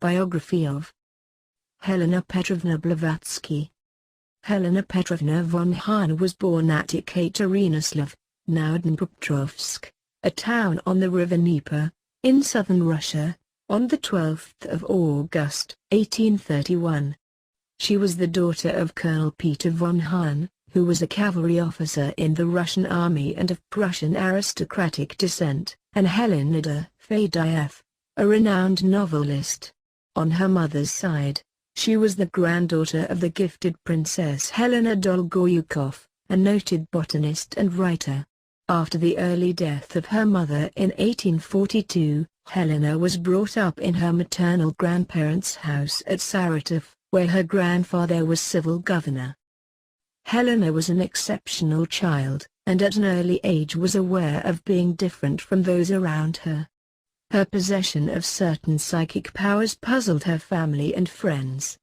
Biography of Helena Petrovna Blavatsky. Helena Petrovna von Hahn was born at Ekaterinoslav, now Dnipropetrovsk, a town on the river Dnieper, in southern Russia, on the 12th of August, 1831. She was the daughter of Colonel Peter von Hahn, who was a cavalry officer in the Russian army and of Prussian aristocratic descent, and Helena Petrovna, a renowned novelist. On her mother's side, she was the granddaughter of the gifted Princess Helena Dolgoryukov, a noted botanist and writer. After the early death of her mother in 1842, Helena was brought up in her maternal grandparents' house at Saratov, where her grandfather was civil governor. Helena was an exceptional child, and at an early age was aware of being different from those around her. Her possession of certain psychic powers puzzled her family and friends.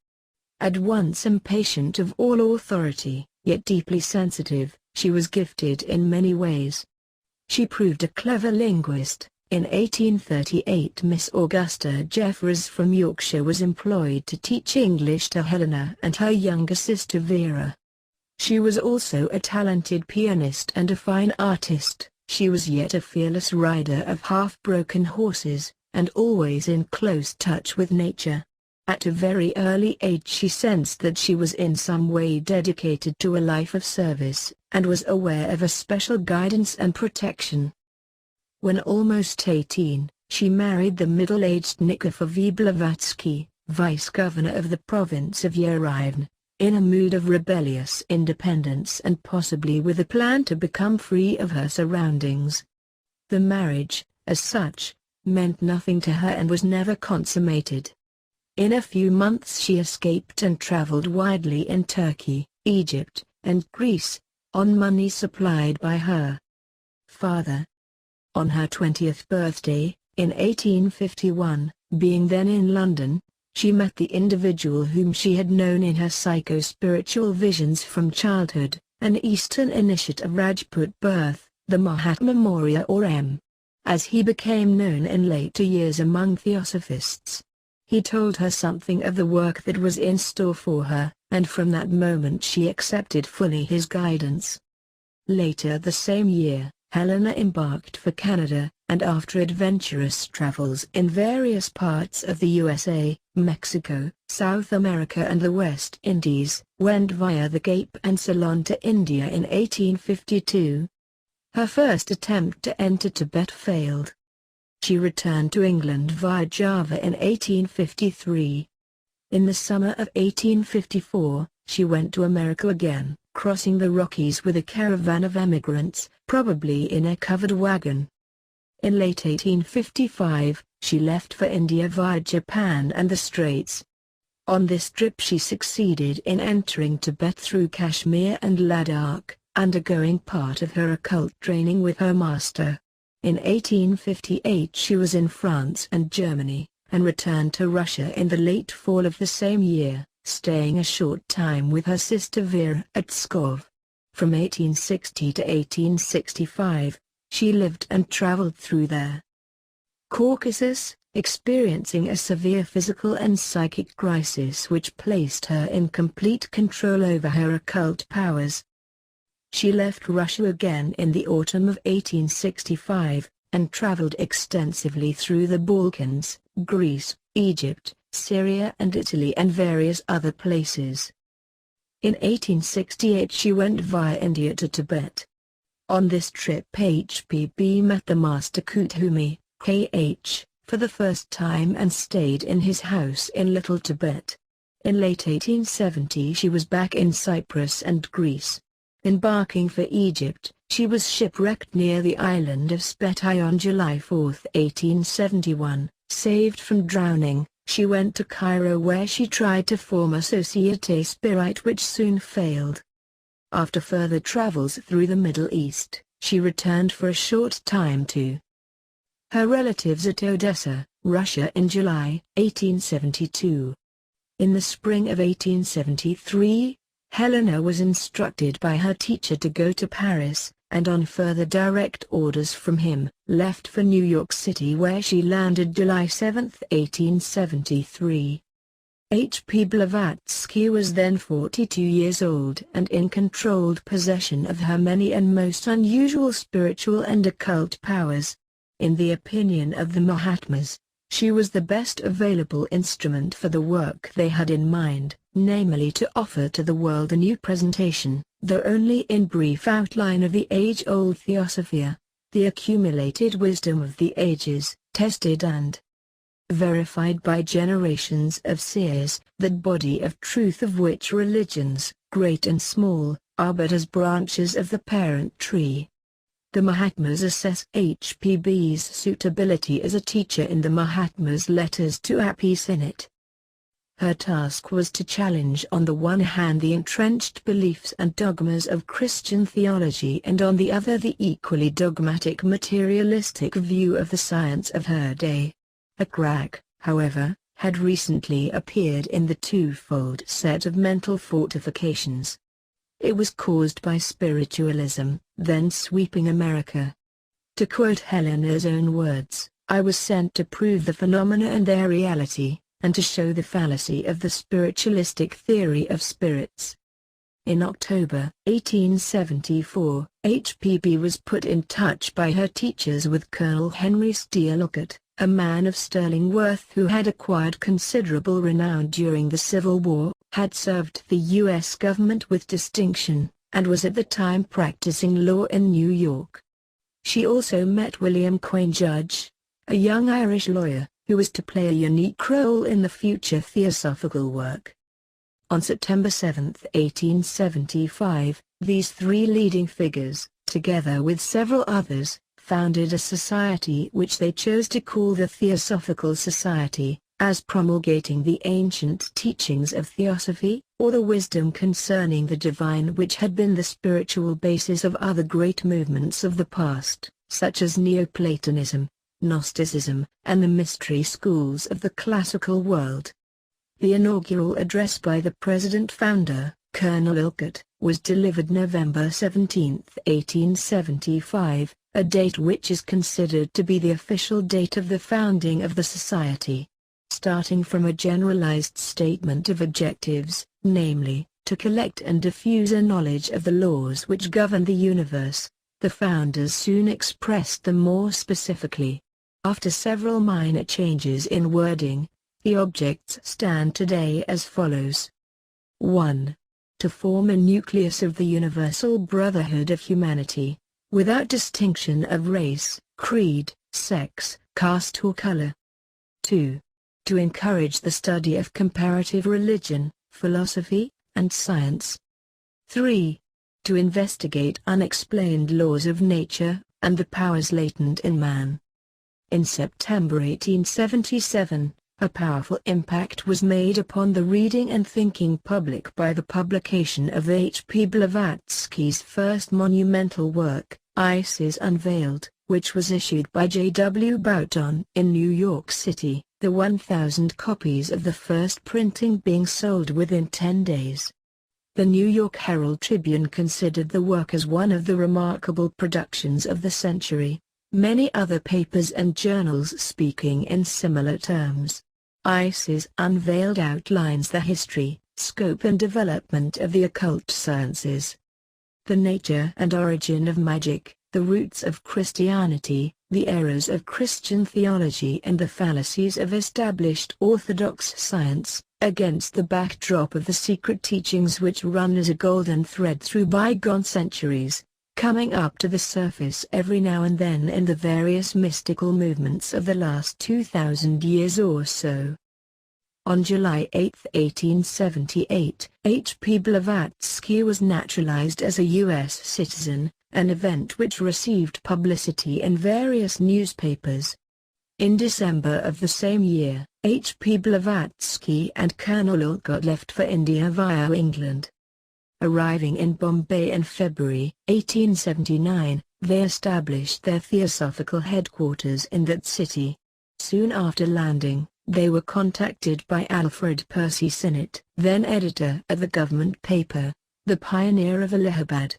At once impatient of all authority, yet deeply sensitive, she was gifted in many ways. She proved a clever linguist. In 1838 Miss Augusta Jeffreys from Yorkshire was employed to teach English to Helena and her younger sister Vera. She was also a talented pianist and a fine artist. She was yet a fearless rider of half-broken horses, and always in close touch with nature. At a very early age she sensed that she was in some way dedicated to a life of service, and was aware of a special guidance and protection. When almost 18, she married the middle-aged Nikifor Blavatsky, vice-governor of the province of Yerevan, in a mood of rebellious independence and possibly with a plan to become free of her surroundings. The marriage, as such, meant nothing to her and was never consummated. In a few months she escaped and traveled widely in Turkey, Egypt, and Greece, on money supplied by her father. On her 20th birthday, in 1851, being then in London, she met the individual whom she had known in her psycho-spiritual visions from childhood, an Eastern initiate of Rajput birth, the Mahatma Maurya or M. as he became known in later years among Theosophists. He told her something of the work that was in store for her, and from that moment she accepted fully his guidance. Later the same year, Helena embarked for Canada, and after adventurous travels in various parts of the USA, Mexico, South America and the West Indies, went via the Cape and Ceylon to India in 1852. Her first attempt to enter Tibet failed. She returned to England via Java in 1853. In the summer of 1854, she went to America again, crossing the Rockies with a caravan of emigrants, probably in a covered wagon. In late 1855, she left for India via Japan and the Straits. On this trip she succeeded in entering Tibet through Kashmir and Ladakh, undergoing part of her occult training with her master. In 1858 she was in France and Germany, and returned to Russia in the late fall of the same year, staying a short time with her sister Vera at Pskov. From 1860 to 1865, she lived and traveled through the Caucasus, experiencing a severe physical and psychic crisis which placed her in complete control over her occult powers. She left Russia again in the autumn of 1865, and traveled extensively through the Balkans, Greece, Egypt, Syria and Italy and various other places. In 1868 she went via India to Tibet. On this trip HPB met the Master Kuthumi, K.H., for the first time and stayed in his house in Little Tibet. In late 1870 she was back in Cyprus and Greece. Embarking for Egypt, she was shipwrecked near the island of Spettai on July 4, 1871. Saved from drowning, she went to Cairo where she tried to form a Société Spirite which soon failed. After further travels through the Middle East, she returned for a short time to her relatives at Odessa, Russia in July 1872. In the spring of 1873, Helena was instructed by her teacher to go to Paris, and on further direct orders from him, left for New York City, where she landed July 7, 1873. H.P. Blavatsky was then 42 years old and in controlled possession of her many and most unusual spiritual and occult powers. In the opinion of the Mahatmas, she was the best available instrument for the work they had in mind, namely to offer to the world a new presentation, though only in brief outline, of the age-old Theosophy, the accumulated wisdom of the ages, tested and verified by generations of seers, that body of truth of which religions, great and small, are but as branches of the parent tree. The Mahatmas assess H.P.'s suitability as a teacher in the Mahatmas' letters to A.P. Sinnet. Her task was to challenge on the one hand the entrenched beliefs and dogmas of Christian theology, and on the other the equally dogmatic materialistic view of the science of her day. A crack, however, had recently appeared in the twofold set of mental fortifications. It was caused by spiritualism, then sweeping America. To quote Helena's own words, "I was sent to prove the phenomena and their reality, and to show the fallacy of the spiritualistic theory of spirits." In October 1874, H.P.B. was put in touch by her teachers with Colonel Henry Steele Olcott, a man of sterling worth who had acquired considerable renown during the Civil War, had served the U.S. government with distinction, and was at the time practicing law in New York. She also met William Quayne Judge, a young Irish lawyer, who was to play a unique role in the future theosophical work. On September 7, 1875, these three leading figures, together with several others, founded a society which they chose to call the Theosophical Society, as promulgating the ancient teachings of Theosophy, or the wisdom concerning the divine, which had been the spiritual basis of other great movements of the past, such as Neoplatonism, Gnosticism, and the mystery schools of the classical world. The inaugural address by the president-founder, Colonel Olcott, was delivered November 17, 1875, a date which is considered to be the official date of the founding of the society. Starting from a generalized statement of objectives, namely, to collect and diffuse a knowledge of the laws which govern the universe, the founders soon expressed them more specifically. After several minor changes in wording, the objects stand today as follows. 1. To form a nucleus of the universal brotherhood of humanity, without distinction of race, creed, sex, caste or color. 2. To encourage the study of comparative religion, philosophy, and science. 3. To investigate unexplained laws of nature, and the powers latent in man. In September 1877, a powerful impact was made upon the reading and thinking public by the publication of H.P. Blavatsky's first monumental work, Isis Unveiled, which was issued by J.W. Bouton in New York City, the 1,000 copies of the first printing being sold within 10 days. The New York Herald Tribune considered the work as one of the remarkable productions of the century, many other papers and journals speaking in similar terms. Isis Unveiled outlines the history, scope and development of the occult sciences, the nature and origin of magic, the roots of Christianity, the errors of Christian theology and the fallacies of established orthodox science, against the backdrop of the secret teachings which run as a golden thread through bygone centuries, coming up to the surface every now and then in the various mystical movements of the last 2,000 years or so. On July 8, 1878, H.P. Blavatsky was naturalized as a U.S. citizen, an event which received publicity in various newspapers. In December of the same year, H.P. Blavatsky and Colonel Olcott left for India via England. Arriving in Bombay in February 1879, they established their theosophical headquarters in that city. Soon after landing, they were contacted by Alfred Percy Sinnet, then editor at the government paper, The Pioneer of Allahabad.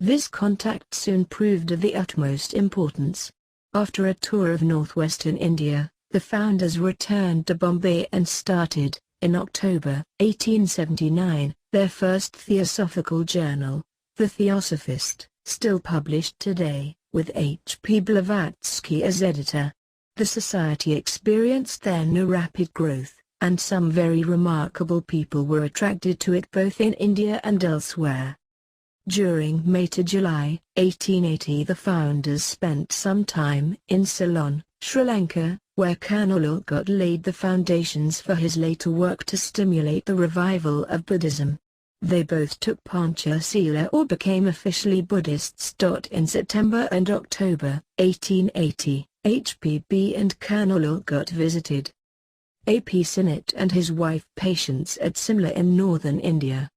This contact soon proved of the utmost importance. After a tour of northwestern India, the founders returned to Bombay and started, in October 1879, their first theosophical journal, The Theosophist, still published today, with H. P. Blavatsky as editor. The society experienced then a rapid growth, and some very remarkable people were attracted to it both in India and elsewhere. During May to July 1880, the founders spent some time in Ceylon, Sri Lanka, where Colonel Olcott laid the foundations for his later work to stimulate the revival of Buddhism. They both took Panchasila or became officially Buddhists. In September and October 1880, HPB and Colonel Olcott visited A.P. Sinnett and his wife Patience at Simla in northern India.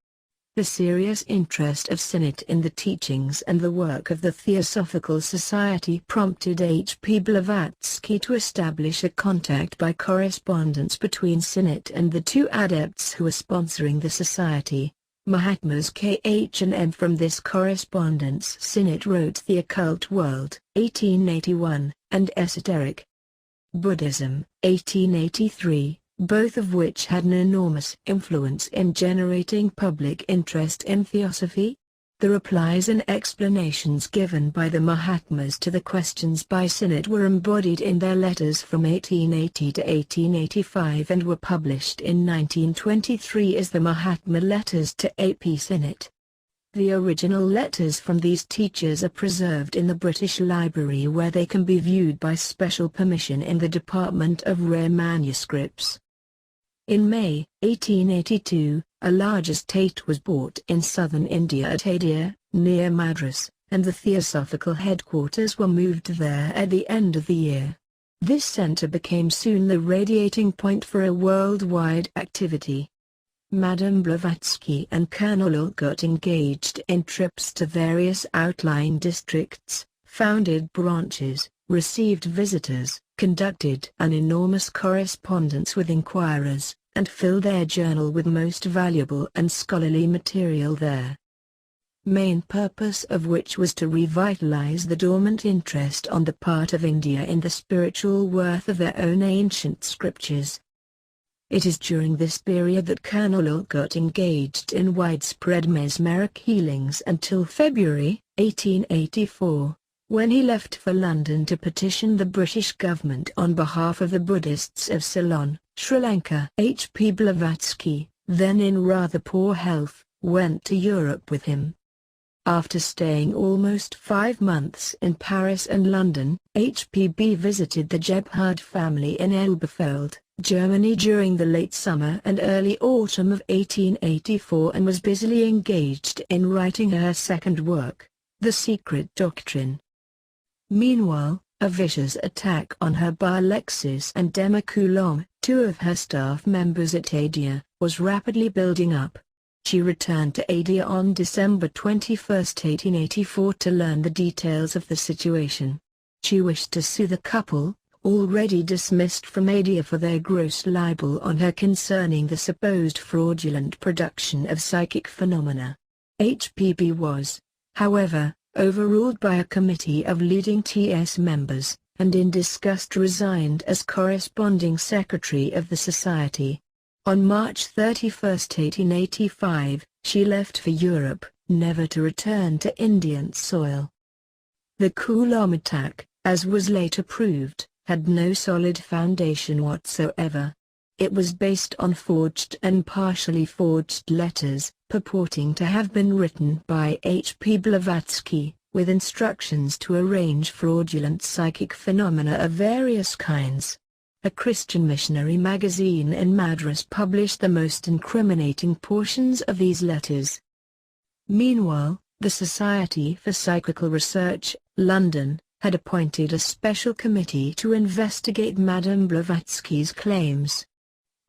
The serious interest of Sinnett in the teachings and the work of the Theosophical Society prompted H. P. Blavatsky to establish a contact by correspondence between Sinnett and the two adepts who were sponsoring the society, Mahatmas K.H. and M. From this correspondence Sinnett wrote The Occult World, 1881, and Esoteric Buddhism, 1883. Both of which had an enormous influence in generating public interest in theosophy. The replies and explanations given by the Mahatmas to the questions by Sinnett were embodied in their letters from 1880 to 1885 and were published in 1923 as the Mahatma Letters to A.P. Sinnett. The original letters from these teachers are preserved in the British Library, where they can be viewed by special permission in the Department of Rare Manuscripts. In May 1882, a large estate was bought in southern India at Adia, near Madras, and the Theosophical headquarters were moved there at the end of the year. This centre became soon the radiating point for a worldwide activity. Madame Blavatsky and Colonel Olcott engaged in trips to various outlying districts, founded branches, received visitors, conducted an enormous correspondence with inquirers, and filled their journal with most valuable and scholarly material there. Main purpose of which was to revitalize the dormant interest on the part of India in the spiritual worth of their own ancient scriptures. It is during this period that Colonel Olcott engaged in widespread mesmeric healings until February 1884. When he left for London to petition the British government on behalf of the Buddhists of Ceylon, Sri Lanka. H. P. Blavatsky, then in rather poor health, went to Europe with him. After staying almost 5 months in Paris and London, HPB visited the Gebhard family in Elberfeld, Germany during the late summer and early autumn of 1884 and was busily engaged in writing her second work, The Secret Doctrine. Meanwhile, a vicious attack on her by Alexis and Emma Coulomb, two of her staff members at Adia, was rapidly building up. She returned to Adia on December 21, 1884 to learn the details of the situation. She wished to sue the couple, already dismissed from Adia for their gross libel on her concerning the supposed fraudulent production of psychic phenomena. HPB was, however, overruled by a committee of leading TS members, and in disgust resigned as corresponding secretary of the society. On March 31, 1885, she left for Europe, never to return to Indian soil. The Coulomb attack, as was later proved, had no solid foundation whatsoever. It was based on forged and partially forged letters, purporting to have been written by H. P. Blavatsky, with instructions to arrange fraudulent psychic phenomena of various kinds. A Christian missionary magazine in Madras published the most incriminating portions of these letters. Meanwhile, the Society for Psychical Research, London, had appointed a special committee to investigate Madame Blavatsky's claims.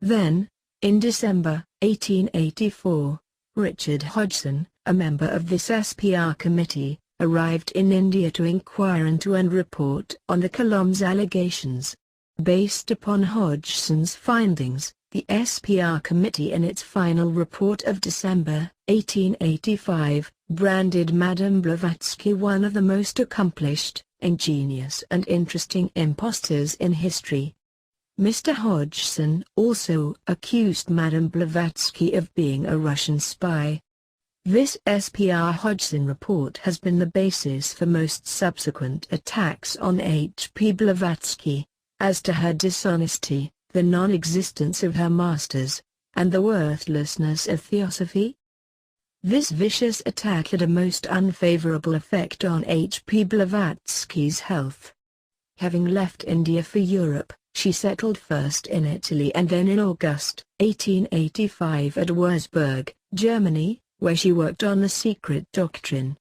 Then, in December 1884, Richard Hodgson, a member of this SPR committee, arrived in India to inquire into and report on the Coulomb's allegations. Based upon Hodgson's findings, The SPR Committee in its final report of December 1885, branded Madame Blavatsky one of the most accomplished, ingenious and interesting impostors in history. Mr. Hodgson also accused Madame Blavatsky of being a Russian spy. This SPR Hodgson report has been the basis for most subsequent attacks on H.P. Blavatsky, as to her dishonesty, the non-existence of her masters, and the worthlessness of Theosophy. This vicious attack had a most unfavorable effect on H.P. Blavatsky's health. Having left India for Europe, she settled first in Italy and then in August 1885 at Wurzburg, Germany, where she worked on the secret doctrine.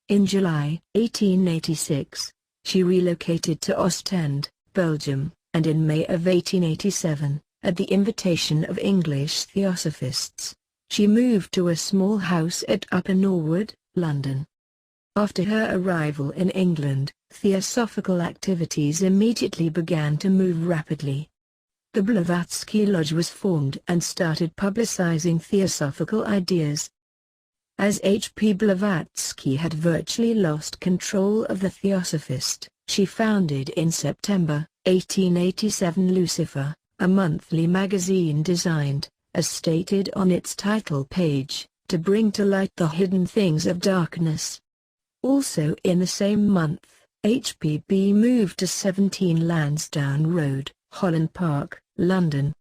In July 1886, she relocated to Ostend, Belgium, and in May of 1887, at the invitation of English theosophists, she moved to a small house at Upper Norwood, London. After her arrival in England, theosophical activities immediately began to move rapidly. The Blavatsky Lodge was formed and started publicizing theosophical ideas. As H.P. Blavatsky had virtually lost control of the Theosophist, she founded in September 1887 Lucifer, a monthly magazine designed, as stated on its title page, to bring to light the hidden things of darkness. Also in the same month, HPB moved to 17 Lansdowne Road, Holland Park, London.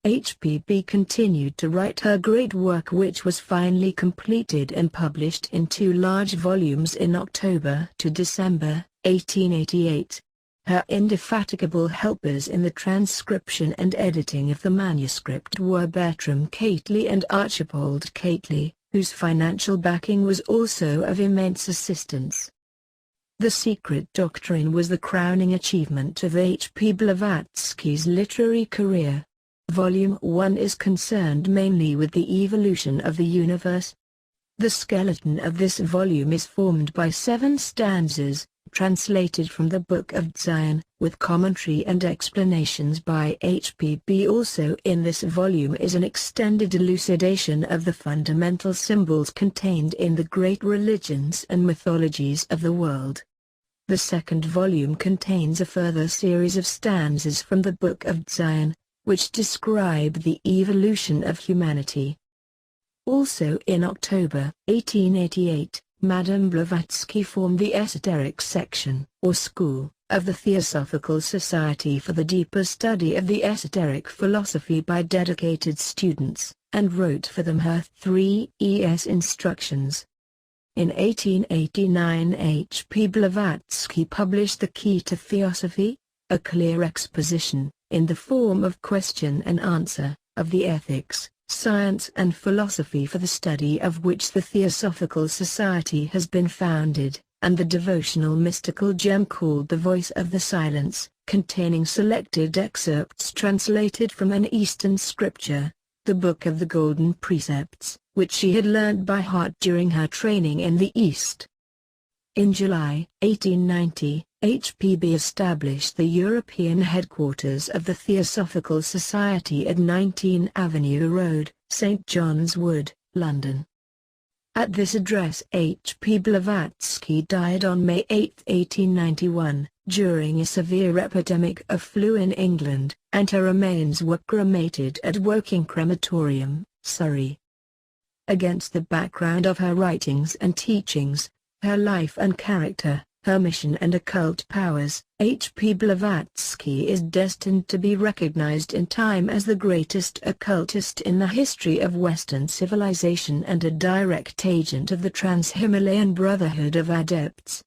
HPB continued to write her great work, which was finally completed and published in 2 large volumes in October to December 1888. Her indefatigable helpers in the transcription and editing of the manuscript were Bertram Cately and Archibald Cately, whose financial backing was also of immense assistance. The Secret Doctrine was the crowning achievement of H.P. Blavatsky's literary career. Volume 1 is concerned mainly with the evolution of the universe. The skeleton of this volume is formed by 7 stanzas, translated from the Book of Zion, with commentary and explanations by HPB. Also in this volume is an extended elucidation of the fundamental symbols contained in the great religions and mythologies of the world. The second volume contains a further series of stanzas from the Book of Zion, which describe the evolution of humanity. Also in October 1888, Madame Blavatsky formed the Esoteric Section, or School, of the Theosophical Society for the deeper study of the esoteric philosophy by dedicated students, and wrote for them her 3Es instructions. In 1889 H.P. Blavatsky published The Key to Theosophy, a clear exposition, in the form of question and answer, of the ethics, science and philosophy for the study of which the Theosophical Society has been founded, and the devotional mystical gem called The Voice of the Silence, containing selected excerpts translated from an Eastern scripture, the Book of the Golden Precepts, which she had learnt by heart during her training in the East. In July 1890, HPB established the European headquarters of the Theosophical Society at 19 Avenue Road, St. John's Wood, London. At this address H.P. Blavatsky died on May 8, 1891, during a severe epidemic of flu in England, and her remains were cremated at Woking Crematorium, Surrey. Against the background of her writings and teachings, her life and character, her mission and occult powers, H.P. Blavatsky is destined to be recognized in time as the greatest occultist in the history of Western civilization and a direct agent of the Trans-Himalayan Brotherhood of Adepts.